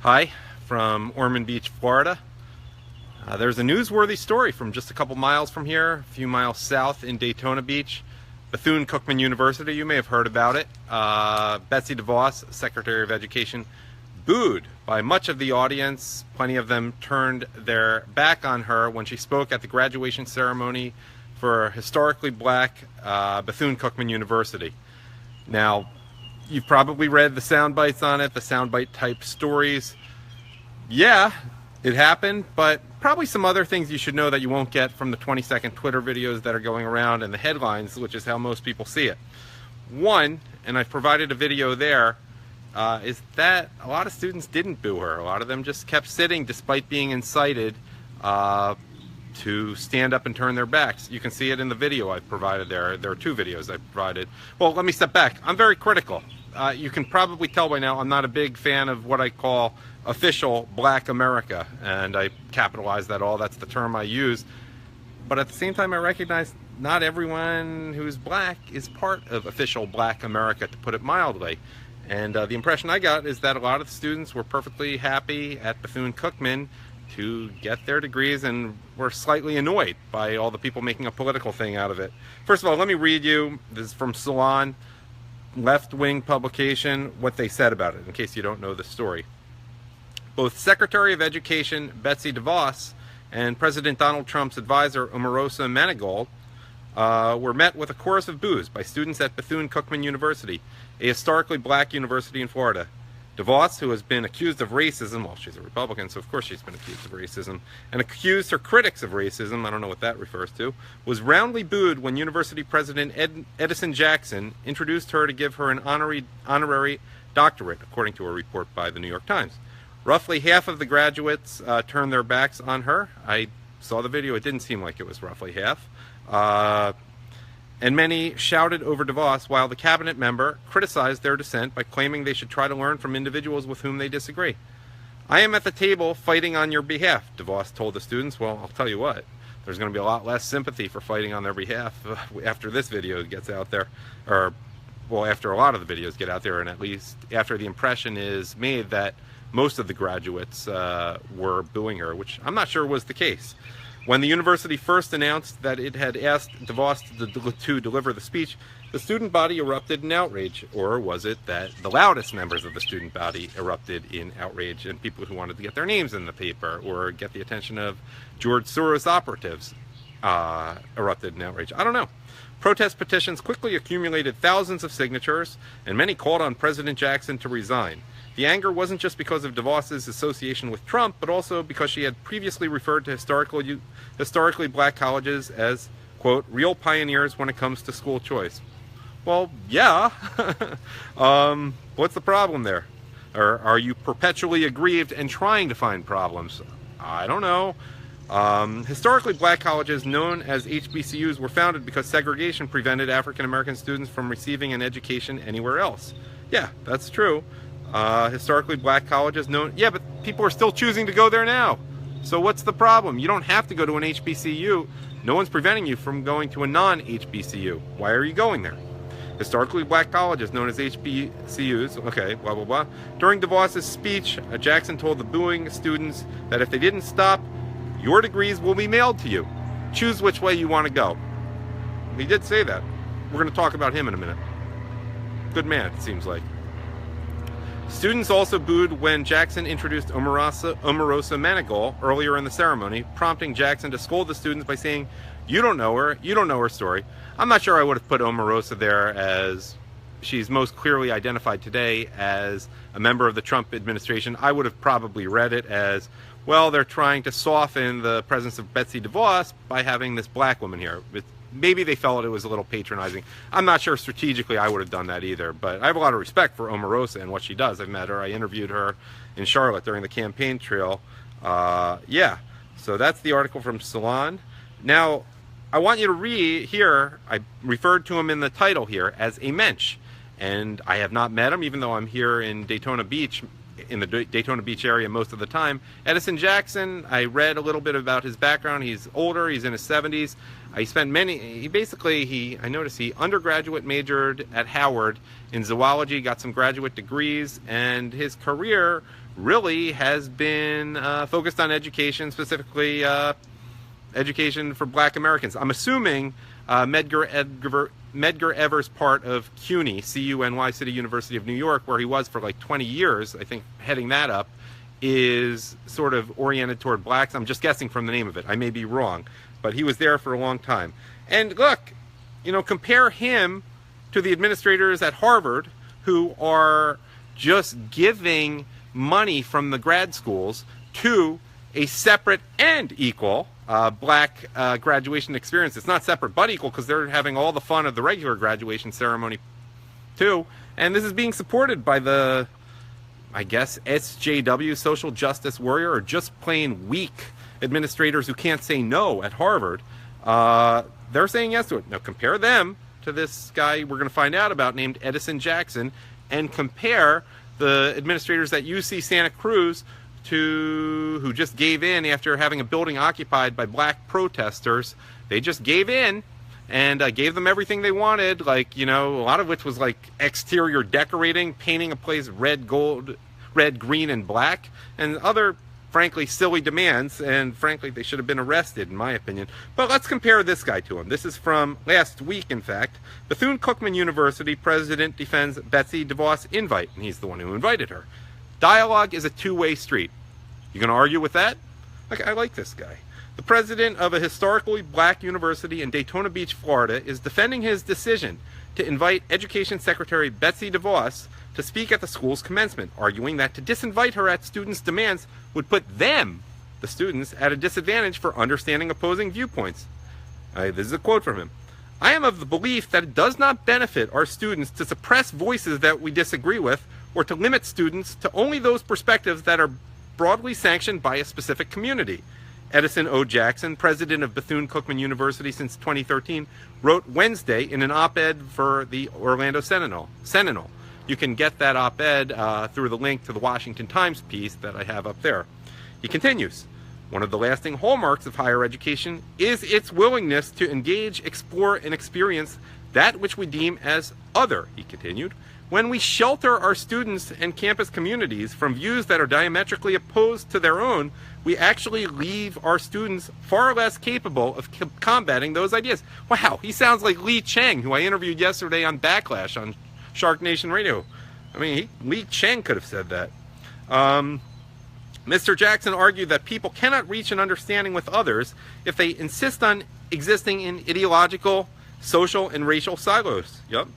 Hi, from Ormond Beach, Florida. There's a newsworthy story from just a couple miles from here, a few miles south in Daytona Beach. Bethune-Cookman University, you may have heard about it. Betsy DeVos, Secretary of Education, booed by much of the audience. Plenty of them turned their back on her when she spoke at the graduation ceremony for historically black Bethune-Cookman University. Now, you've probably read the sound bites on it, the soundbite type stories. Yeah, it happened, but probably some other things you should know that you won't get from the 20-second Twitter videos that are going around and the headlines, which is how most people see it. One, and I've provided a video there, is that a lot of students didn't boo her. A lot of them just kept sitting despite being incited to stand up and turn their backs. You can see it in the video I've provided there. There are two videos I've provided. Well, let me step back. I'm very critical. You can probably tell by now I'm not a big fan of what I call official Black America, and I capitalize that all. That's the term I use. But at the same time, I recognize not everyone who's black is part of official Black America, to put it mildly. And the impression I got is that a lot of the students were perfectly happy at Bethune-Cookman to get their degrees and were slightly annoyed by all the people making a political thing out of it. First of all, let me read you, this is from Salon, left-wing publication, what they said about it, in case you don't know the story. Both Secretary of Education Betsy DeVos and President Donald Trump's advisor Omarosa Manigault were met with a chorus of boos by students at Bethune-Cookman University, a historically black university in Florida. DeVos, who has been accused of racism, well, she's a Republican, so of course she's been accused of racism, and accused her critics of racism, I don't know what that refers to, was roundly booed when University President Edison Jackson introduced her to give her an honorary doctorate, according to a report by the New York Times. Roughly half of the graduates turned their backs on her. I saw the video, it didn't seem like it was roughly half. And many shouted over DeVos, while the cabinet member criticized their dissent by claiming they should try to learn from individuals with whom they disagree. I am at the table fighting on your behalf, DeVos told the students. Well, I'll tell you what, there's going to be a lot less sympathy for fighting on their behalf after this video gets out there, or, well, after a lot of the videos get out there, and at least after the impression is made that most of the graduates were booing her, which I'm not sure was the case. When the university first announced that it had asked DeVos to deliver the speech, the student body erupted in outrage. Or was it that the loudest members of the student body erupted in outrage, and people who wanted to get their names in the paper or get the attention of George Soros operatives erupted in outrage? I don't know. Protest petitions quickly accumulated thousands of signatures, and many called on President Jackson to resign. The anger wasn't just because of DeVos's association with Trump, but also because she had previously referred to historically black colleges as, quote, real pioneers when it comes to school choice. Well, yeah. What's the problem there? Or are you perpetually aggrieved and trying to find problems? I don't know. Historically black colleges known as HBCUs were founded because segregation prevented African American students from receiving an education anywhere else. Yeah, that's true. Historically black colleges known, yeah, but people are still choosing to go there now. So what's the problem? You don't have to go to an HBCU. No one's preventing you from going to a non-HBCU. Why are you going there? Historically black colleges known as HBCUs, okay, blah, blah, blah. During DeVos's speech, Jackson told the booing students that if they didn't stop, your degrees will be mailed to you. Choose which way you want to go. He did say that. We're going to talk about him in a minute. Good man, it seems like. Students also booed when Jackson introduced Omarosa Manigault earlier in the ceremony, prompting Jackson to scold the students by saying, "You don't know her, you don't know her story." I'm not sure I would have put Omarosa there, as she's most clearly identified today as a member of the Trump administration. I would have probably read it as, well, they're trying to soften the presence of Betsy DeVos by having this black woman here. Maybe they felt it was a little patronizing. I'm not sure strategically I would have done that either, but I have a lot of respect for Omarosa and what she does. I've met her. I interviewed her in Charlotte during the campaign trail. Yeah, so that's the article from Salon. Now, I want you to read here, I referred to him in the title here as a mensch, and I have not met him, even though I'm here in Daytona Beach, in the Daytona Beach area most of the time. Edison Jackson, I read a little bit about his background. He's older, he's in his 70s. I noticed he undergraduate majored at Howard in zoology, got some graduate degrees, and his career really has been focused on education, specifically education for black Americans. I'm assuming Medgar Evers' part of CUNY, C-U-N-Y, City University of New York, where he was for like 20 years, I think, heading that up, is sort of oriented toward blacks. I'm just guessing from the name of it. I may be wrong, but he was there for a long time. And look, you know, compare him to the administrators at Harvard who are just giving money from the grad schools to a separate and equal black graduation experience. It's not separate but equal because they're having all the fun of the regular graduation ceremony too. And this is being supported by the, I guess, SJW, social justice warrior, or just plain weak administrators who can't say no at Harvard. They're saying yes to it. Now compare them to this guy we're going to find out about named Edison Jackson, and compare the administrators at UC Santa Cruz who just gave in after having a building occupied by black protesters. They just gave in and gave them everything they wanted, like, you know, a lot of which was like exterior decorating, painting a place red, green, and black, and other, frankly, silly demands, and frankly, they should have been arrested, in my opinion. But let's compare this guy to him. This is from last week, in fact. Bethune-Cookman University president defends Betsy DeVos invite, and he's the one who invited her. Dialogue is a two-way street. You gonna argue with that? Like, I like this guy. The president of a historically black university in Daytona Beach, Florida, is defending his decision to invite Education Secretary Betsy DeVos to speak at the school's commencement, arguing that to disinvite her at students' demands would put them, the students, at a disadvantage for understanding opposing viewpoints. This is a quote from him. I am of the belief that it does not benefit our students to suppress voices that we disagree with, or to limit students to only those perspectives that are broadly sanctioned by a specific community. Edison O. Jackson, president of Bethune-Cookman University since 2013, wrote Wednesday in an op-ed for the Orlando Sentinel. You can get that op-ed through the link to the Washington Times piece that I have up there. He continues, one of the lasting hallmarks of higher education is its willingness to engage, explore, and experience that which we deem as other, he continued. When we shelter our students and campus communities from views that are diametrically opposed to their own, we actually leave our students far less capable of combating those ideas. Wow, he sounds like Lee Cheng, who I interviewed yesterday on Backlash on Shark Nation Radio. I mean, Lee Cheng could have said that. Mr. Jackson argued that people cannot reach an understanding with others if they insist on existing in ideological, social, and racial silos. Yep.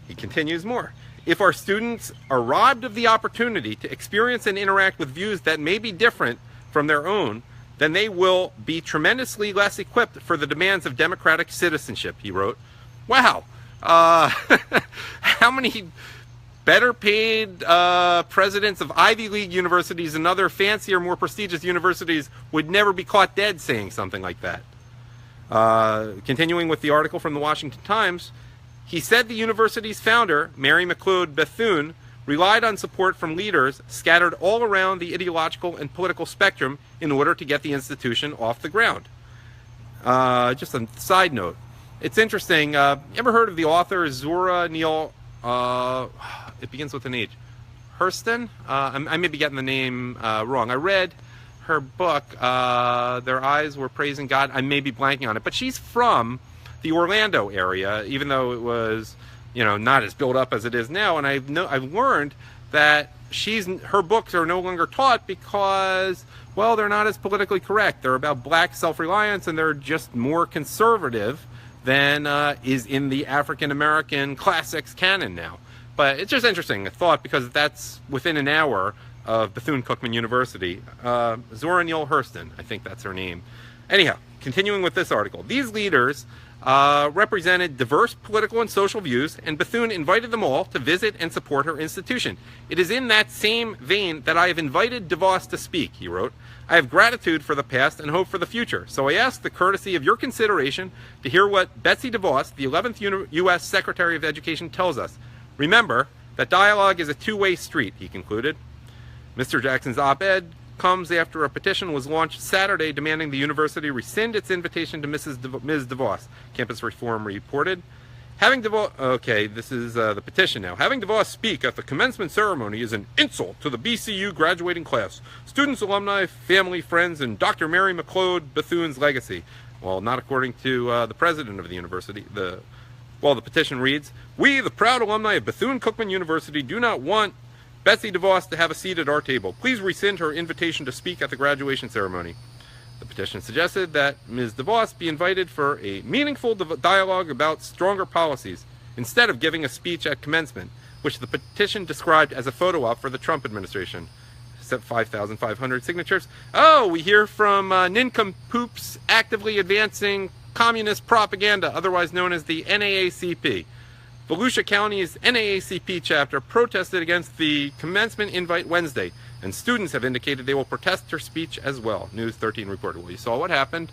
He continues more. If our students are robbed of the opportunity to experience and interact with views that may be different from their own, then they will be tremendously less equipped for the demands of democratic citizenship, he wrote. Wow. How many better paid presidents of Ivy League universities and other fancier, more prestigious universities would never be caught dead saying something like that? Continuing with the article from the Washington Times, he said the university's founder, Mary McLeod Bethune, relied on support from leaders scattered all around the ideological and political spectrum in order to get the institution off the ground. Just a side note. It's interesting. You ever heard of the author Zora Neale, it begins with an H, Hurston? I may be getting the name wrong. I read her book, Their Eyes Were Praising God. I may be blanking on it. But she's from the Orlando area, even though it was, you know, not as built up as it is now. And I've learned that her books are no longer taught because, well, they're not as politically correct. They're about black self-reliance, and they're just more conservative than is in the African-American classics canon now. But it's just interesting, a thought, because that's within an hour of Bethune-Cookman University. Zora Neale Hurston, I think that's her name. Anyhow, continuing with this article. These leaders represented diverse political and social views, and Bethune invited them all to visit and support her institution. It is in that same vein that I have invited DeVos to speak, he wrote. I have gratitude for the past and hope for the future, so I ask the courtesy of your consideration to hear what Betsy DeVos, the 11th U.S. Secretary of Education, tells us. Remember that dialogue is a two-way street, he concluded. Mr. Jackson's op-ed comes after a petition was launched Saturday demanding the university rescind its invitation to Ms. DeVos, Campus Reform reported. Okay, this is the petition now. Having DeVos speak at the commencement ceremony is an insult to the BCU graduating class, students, alumni, family, friends, and Dr. Mary McLeod Bethune's legacy. Well, not according to the president of the university. The petition reads, "We, the proud alumni of Bethune-Cookman University, do not want Betsy DeVos to have a seat at our table. Please rescind her invitation to speak at the graduation ceremony." The petition suggested that Ms. DeVos be invited for a meaningful dialogue about stronger policies, instead of giving a speech at commencement, which the petition described as a photo op for the Trump administration. Except 5,500 signatures. Oh, we hear from nincompoops actively advancing communist propaganda, otherwise known as the NAACP. Volusia County's NAACP chapter protested against the commencement invite Wednesday, and students have indicated they will protest her speech as well. News 13 reported. Well, you saw what happened.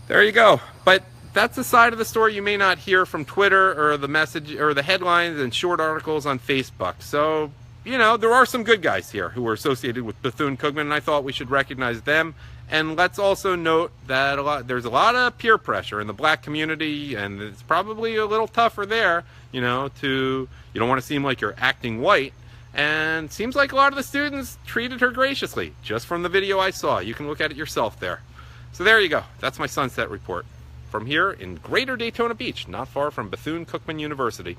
There you go. But that's a side of the story you may not hear from Twitter or the message or the headlines and short articles on Facebook. So, you know, there are some good guys here who are associated with Bethune-Cookman, and I thought we should recognize them. And let's also note that there's a lot of peer pressure in the black community, and it's probably a little tougher there, you know, you don't want to seem like you're acting white. And seems like a lot of the students treated her graciously, just from the video I saw. You can look at it yourself there. So there you go. That's my sunset report from here in Greater Daytona Beach, not far from Bethune-Cookman University.